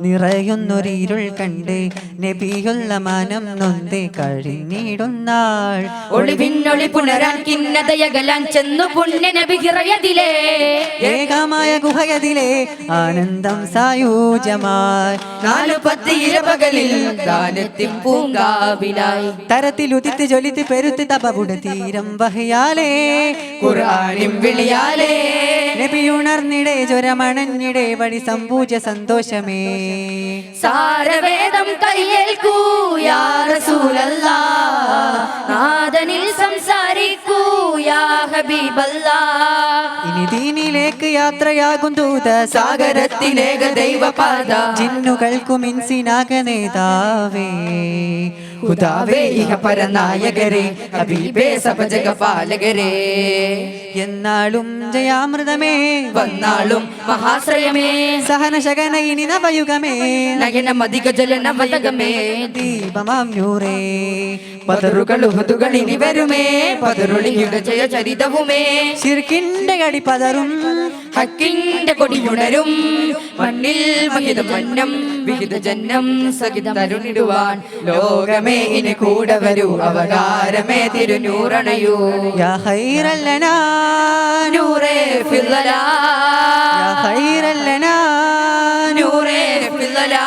നിറയുന്നൊരിരുൾ കണ്ട് നബിയുള്ള മനം നൊന്ത് കഴിഞ്ഞിടുന്നാൾ. ഒളിവിന്നൊളി പുണരാൻ കിന്നതയകലാൻ ചെന്നു പുണ്യ നബി ഹിറയതിലേ ഏകമായ ഗുഹയതിലെ ആനന്ദം സായൂജമായി. 4-10 ഇരപകലിൽ ദാനത്തിൻ പൂങ്കാവിലായി തരത്തിലുദിത്ത് ജ്വലിത്ത് പെരുത്ത് തപവുട തീരം വഹിയാലേ ഖുർആനിൻ വിളിയാലേ നബിയുണർന്നിടെ ജ്വരമണഞ്ഞിടെ വഴി സംപൂജ സന്തോഷമേ. സാരവേദം കയ്യേൽക്കൂ യാ റസൂലല്ലാഹ്, നാദനിൽ സംസാരിക്കൂ യാ ഹബീബല്ലാഹ്. ഇനി ദീനിലേക്ക് യാത്രയാകും ദൂത സാഗരത്തിലേക ദൈവപാത ജിന്നുകൾക്കും ഇൻസിനാക നേതാവേ ഹുദാവേ ഇഹ പരനായകരേ ഹബീബേ സബജഗപാലകരേ. എന്നാളും ജയാമൃതമേ വന്നാളും മഹാശ്രയമേ സഹന ശകന ഇനി നവയുഗമേ നയനമധിക ജലനവതകമേ ദീപമാം നൂറേ പതറുകൾ ഉഹുദുകൾ ഇനി വരുമേ പതറുളിയുടെ ജയ ചരിതവുമേ. ശിർക്കിന്റെ കടി പതറും ഹക്കിന്റെ കൊടിയുണരും മണ്ണിൽ മഹിത മന്നം വിഹിത ജന്നം സഹിതം തരുണിടുവാൻ ലോകമേ ഇനി കൂടെ വരൂ അവതാരമേ തിരുനൂറണയൂ. യാ ഖൈറൽ ലനാ നൂറേ ഫില്ലലാ യാ ഖൈറൽ ലനാ നൂറേ ഫില്ലലാ.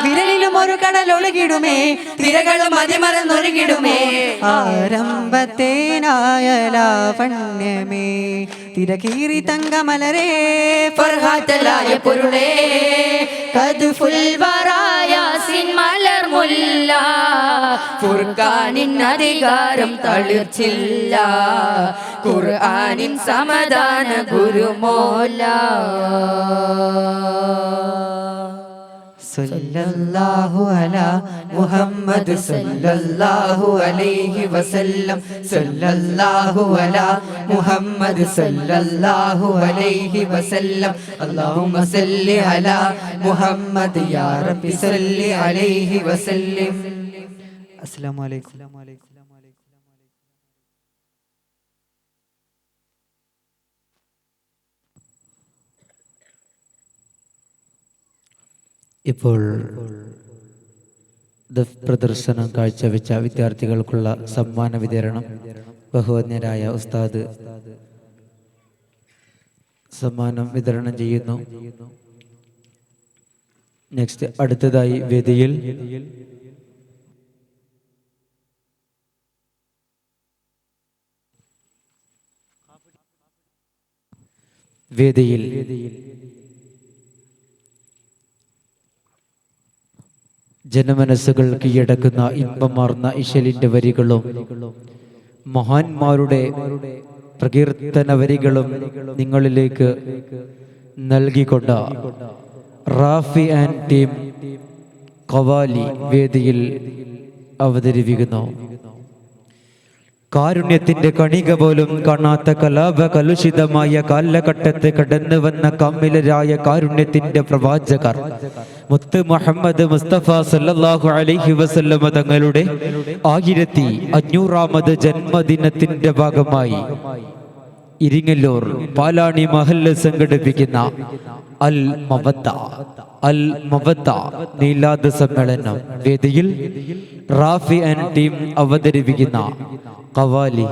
വിരലിലും ഒരു കടലൊഴുകിടുമേ തിരകളും അതിമറന്നൊരുകിടുമേ ആരംഭത്തേനായലാവണ്യമേ തിരകീറി തങ്കമലരേ ഫർഹാത്തലായ പൊരുളേ കദ്ഫുൽ വറായാസിൻ മലർ മുല്ല ഫുർഖാനിൻ അധികാരം തളിർച്ചില്ല ഖുർആനിൻ സമാധാന ഗുരുമോല. സല്ലല്ലാഹു അലാ മുഹമ്മദ് സല്ലല്ലാഹു അലൈഹി വസല്ലം സല്ലല്ലാഹു അലാ മുഹമ്മദ് സല്ലല്ലാഹു അലൈഹി വസല്ലം. അല്ലാഹുമ്മ സല്ലി അലാ മുഹമ്മദ് യാ റബ്ബി സല്ലി അലൈഹി വസല്ലം. അസ്സലാമു അലൈക്കും. ഇപ്പോൾ പ്രദർശനം കാഴ്ചവെച്ച വിദ്യാർത്ഥികൾക്കുള്ള സമ്മാന വിതരണം ബഹുവന്യരായ ഉസ്താദ് സമ്മാനം വിതരണം ചെയ്യുന്നു. നെക്സ്റ്റ് അടുത്തതായി വേദിയിൽ ജനമനസ്സുകൾ കീഴടക്കുന്ന ഇമ്പമാർന്ന ഇശലിന്റെ വരികളും മഹാന്മാരുടെ പ്രകീർത്തന വരികളും നിങ്ങളിലേക്ക് നൽകിക്കൊണ്ട് റാഫി ആൻഡ് ടീം ഖവാലി വേദിയിൽ അവതരിപ്പിക്കുന്നു. കാരുണ്യത്തിന്റെ കണിക പോലും കാണാത്ത കലാപ കലുഷിതമായ കാലഘട്ടത്തെ കടന്നു വന്ന കമ്മിലരായ കാരുണ്യത്തിന്റെ പ്രവാചകർ മുത്ത് മുഹമ്മദ് മുസ്തഫ സല്ലല്ലാഹു അലൈഹി വസല്ലമ തങ്ങളുടെ 1500ാമത് ജന്മദിനത്തിന്റെ ഭാഗമായി ഇരിങ്ങല്ലൂർ പാലാണി മഹല്ല് സംഘടിപ്പിക്കുന്ന അൽ മവദ്ദ മീലാദ് സമ്മേളനം വേദിയിൽ റാഫി ആൻഡ് ടീം അവതരിപ്പിക്കുന്ന qawwali.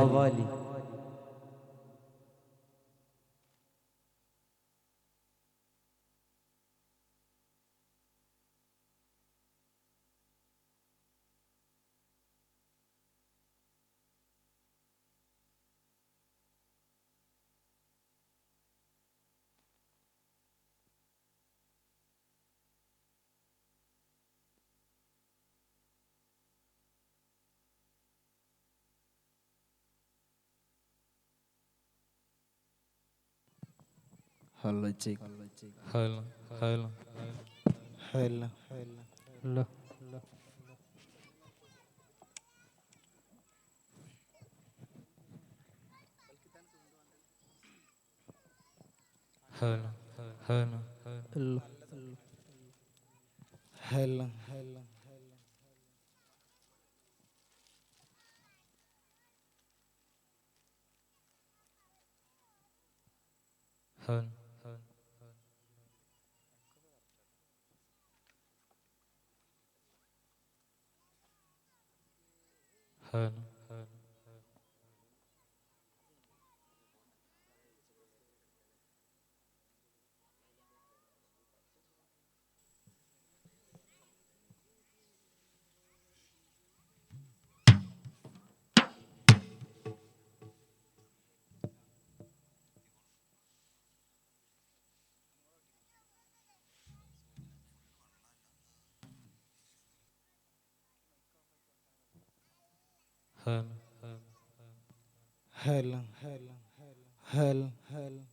Hello, check. Hello. Hello. Hello. Hello. Hello. Hello. Hello. Hello. Hello. Hello. hello, hello, hello, hello, hello.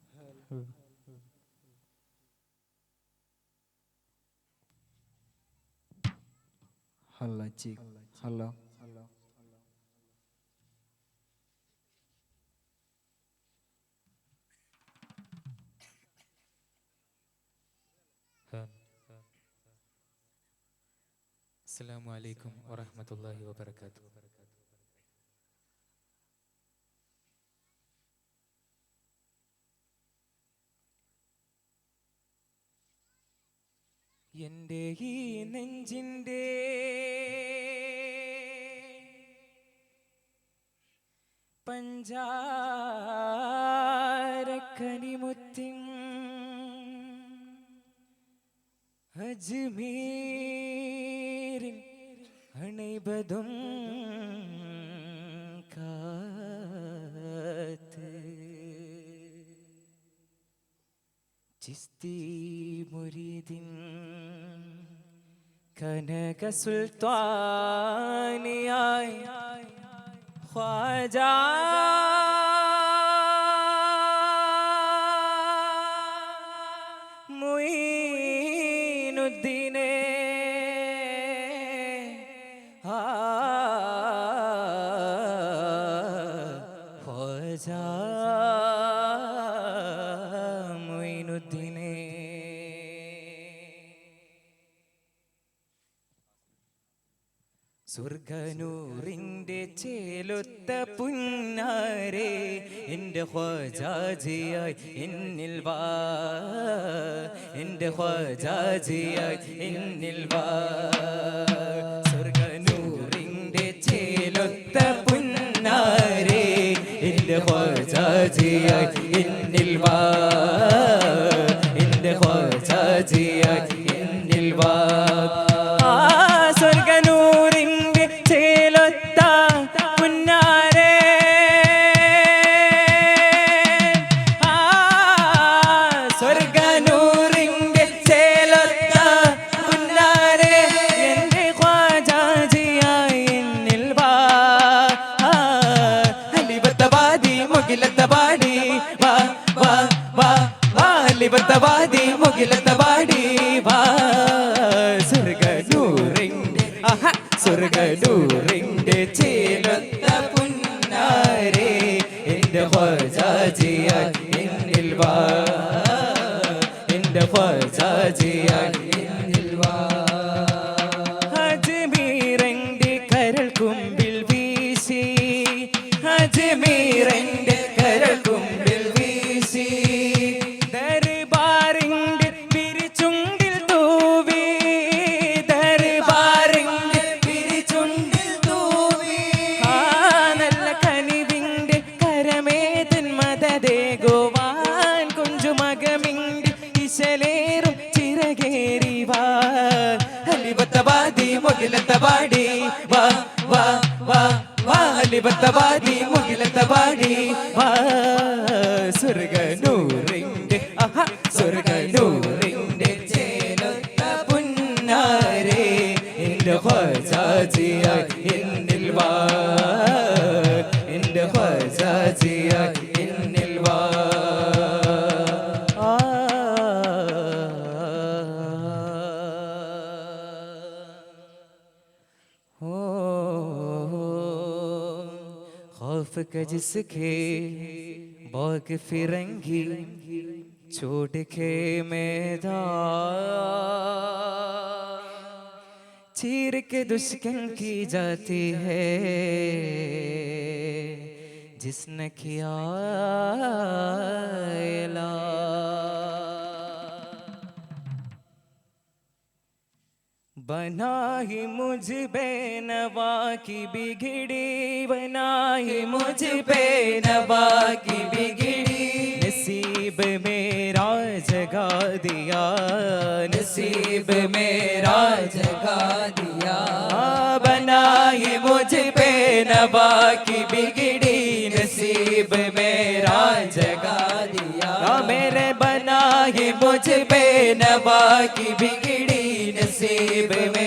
Hello, chick. Hello. Assalamu alaikum warahmatullahi wabarakatuh. എൻ്റെ ഈ നെഞ്ചിൻ്റെ പഞ്ചാരക്കനിമുത്തിൻ അജ്മീരിൻ അണൈബതും കാത്ത് ചിസ്തി മുരീദിൻ കനക സുൽത്താനിയായി ഖ്വാജാ മുഈനുദ്ദീനെ ഖ്വാജാ മുഈനുദ്ദീനെ സ്വർഗനൂറിൻ്റെ ചേലൊത്ത പുന്നാരെ എൻ്റെ ഖ്വാജാജിയായി എന്നിൽ വാ എൻ്റെ ഖ്വാജാജിയായി എന്നിൽ വാ സ്വർഗനൂറിൻ്റെ ചേലൊത്ത പുന്നാരെ എൻ്റെ ഖ്വാജാജിയായി എന്നിൽ വാ എൻ്റെ ഖ്വാജാജിയായി എന്നിൽ വാ സ്വർഗനൂറിൻ്റെ ചേലൊത്ത പുന്നാരെ സ്വർഗനൂറിൻ്റെ ചേലൊത്ത പുന്നാരെ എൻ്റെ ഖ്വാജാജിയായി എന്നിൽ വാ അലിബത്തവാദി മുകിലത്തവാടി വാ വാ വാ വാ അലിബത്തവാദി മുകിലത്തവാടി വാ സ്വർഗനൂറിൻ്റെ ചേലൊത്ത പുന്നാരെ എൻ്റെ ഖ്വാജാജിയായി എന്നിൽ വാ എൻ്റെ ഖ്വാജാജിയായി എന്നിൽ വാ അജ്മീറിൻ്റെ കരൾ കുമ്പിൽ വീശി അജ്മീറിൻ്റെ കരൾ കുമ്പിൽ വീശി ദർബാറിൻ്റെ വിരിച്ചുണ്ടിൽ തൂവി ദർബാറിൻ്റെ വിരിച്ചുണ്ടിൽ തൂവി നല്ല കനിവിൻ്റെ കരമേതൻ മദദേകുവാൻ കുഞ്ചുമകമിൻ്റെ ഇശലേറും ചിറകേറി വാ അലിബത്തവാദി മുകിലത്തവാടി വാ വാ വാ വാ അലിബത്തവാദി മുകിലത്തവാടി വാ സ്വർഗനൂറിൻ്റെ സ്വർഗനൂറിൻ്റെ ചേലൊത്ത പുന്നാരെ എൻ്റെ ഖ്വാജാജിയായി എന്നിൽ വാ എൻ്റെ ഖ്വാജാജിയായി എന്നിൽ വാ खौफ का जिसके बाग फिरंगी छोड़ के मैदान चीर के दुश्मन की जाती है जिसने किया ऐलान बनाई मुझ बेनवा की बिगड़ी, बनाई मुझ बेनवा की बिगड़ी, नसीब मेरा जगा दिया, नसीब मेरा जगा दिया। बनाई मुझ बेनवा की बिगड़ी, नसीब मेरा जगा दिया। मेरे बनाई मुझ बेनवा की बिगड़ी, नसीब में